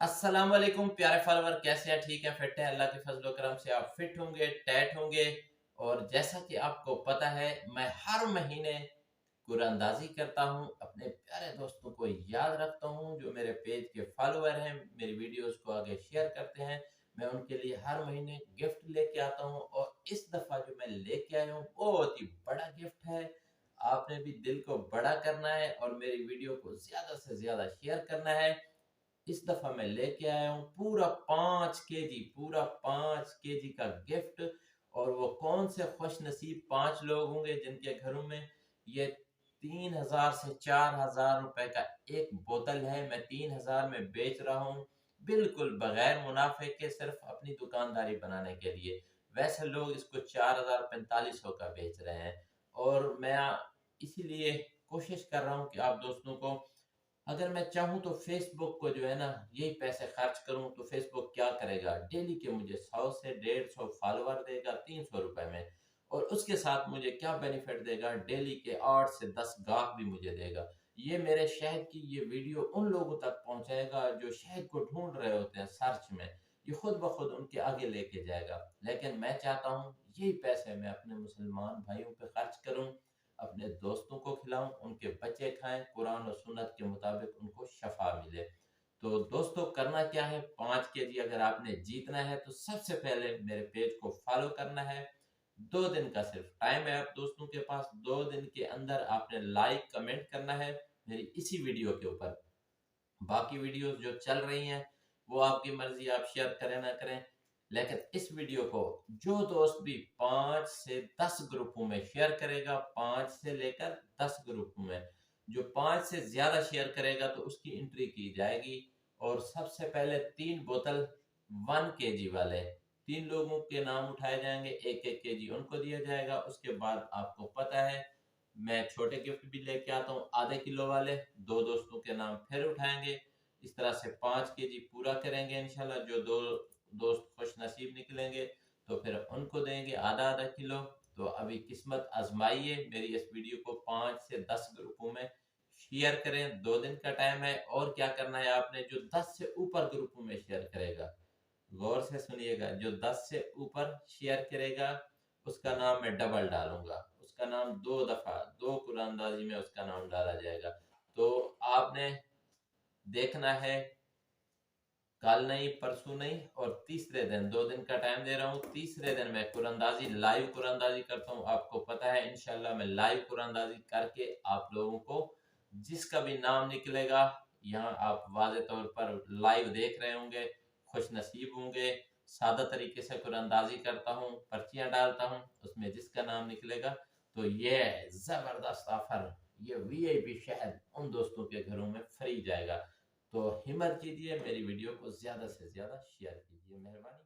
अस्सलाम वालेकुम प्यारे फॉलोवर, कैसे हैं? ठीक है, फिट है। अल्लाह के फजल करम से आप फिट होंगे, टैट होंगे। और जैसा कि आपको पता है, मैं हर महीने कुरानंदाजी करता हूँ, अपने प्यारे दोस्तों को याद रखता हूँ जो मेरे पेज के फॉलोवर हैं, मेरी वीडियोस को आगे शेयर करते हैं। मैं उनके लिए हर महीने गिफ्ट लेके आता हूँ और इस दफ़ा जो मैं लेके आया हूँ बहुत ही बड़ा गिफ्ट है। आपने भी दिल को बड़ा करना है और मेरी वीडियो को ज़्यादा से ज़्यादा शेयर करना है। इस दफा मैं लेके आया हूँ पूरा 5 केजी का गिफ्ट। और वो कौन से खुश नसीब 5 लोग होंगे जिनके घरों में ये 3,000 से 4,000 रुपए का एक बोतल है। मैं 3,000 में बेच रहा हूँ, बिल्कुल बगैर मुनाफे के, सिर्फ अपनी दुकानदारी बनाने के लिए। वैसे लोग इसको 4,000 4500 का बेच रहे हैं। और मैं इसीलिए कोशिश कर रहा हूँ कि आप दोस्तों को, अगर मैं चाहूँ तो फेसबुक को जो है ना, यही पैसे खर्च करूँ तो फेसबुक क्या करेगा, डेली के मुझे 100 से 150 फॉलोवर देगा 300 रुपए में। और उसके साथ मुझे क्या बेनिफिट देगा, डेली के 8 से 10 गाहक भी मुझे देगा। ये मेरे शहद की ये वीडियो उन लोगों तक पहुंचाएगा जो शहद को ढूंढ रहे होते हैं सर्च में। ये खुद ब खुद उनके आगे लेके जाएगा। लेकिन मैं चाहता हूँ यही पैसे मैं अपने मुसलमान भाइयों पे खर्च करूँ, अपने दोस्तों को खिलाऊं, उनके बच्चे खाएं, कुरान और सुन्नत के मुताबिक उनको शफा मिले। तो दोस्तों, करना क्या है, 5 केजी अगर आपने जीतना है तो सबसे पहले मेरे पेज को फॉलो करना है। 2 दिन का सिर्फ टाइम है आप दोस्तों के पास। 2 दिन के अंदर आपने लाइक कमेंट करना है मेरी इसी वीडियो के ऊपर। बाकी वीडियोस जो चल रही हैं वो आपकी मर्जी, आप शेयर करें ना करें। लेकिन इस वीडियो को जो दोस्त भी 5 से 10 ग्रुपों में शेयर करेगा, 5 से लेकर 10 ग्रुपों में, जो 5 से ज्यादा शेयर करेगा तो उसकी एंट्री की जाएगी। और सबसे पहले 3 बोतल 1 केजी वाले 3 लोगों के नाम उठाए जाएंगे, एक एक केजी उनको दिया जाएगा। उसके बाद आपको पता है मैं छोटे गिफ्ट भी लेके आता हूँ, ½ किलो वाले, 2 दोस्तों के नाम फिर उठाएंगे। इस तरह से 5 केजी पूरा करेंगे इंशाल्लाह। जो दो दोस्त खुश नसीब निकलेंगे तो फिर उनको देंगे आधा आधा किलो। तो अभी किस्मत आजमाइए, मेरी इस वीडियो को 5 से 10 ग्रुपों में शेयर करें। 2 दिन का टाइम है। और क्या करना है आपने, जो 10 से ऊपर ग्रुपों में शेयर करेगा, गौर से सुनिएगा, जो 10 से ऊपर शेयर करेगा उसका नाम मैं डबल डालूंगा। उसका नाम 2 दफा, 2 कुरानदाजी में उसका नाम डाला जाएगा। तो आपने देखना है, कल नहीं, परसों नहीं, और तीसरे दिन, 2 दिन का टाइम दे रहा हूँ। तीसरे दिन मैं कुरानदाजी, लाइव कुरानदाजी करता हूँ। आपको पता है इंशाल्लाह मैं लाइव कुरानदाजी करके आप लोगों को जिसका भी नाम निकलेगा, यहाँ आप वाज़े तौर पर लाइव देख रहे होंगे, खुश नसीब होंगे। सादा तरीके से कुरानदाजी करता हूँ, पर्चियाँ डालता हूँ, उसमें जिसका नाम निकलेगा तो ये जबरदस्त ऑफर, ये वीआईपी शहद उन दोस्तों के घरों में फ्री जाएगा। तो हिम्मत कीजिए, मेरी वीडियो को ज़्यादा से ज़्यादा शेयर कीजिए, मेहरबानी।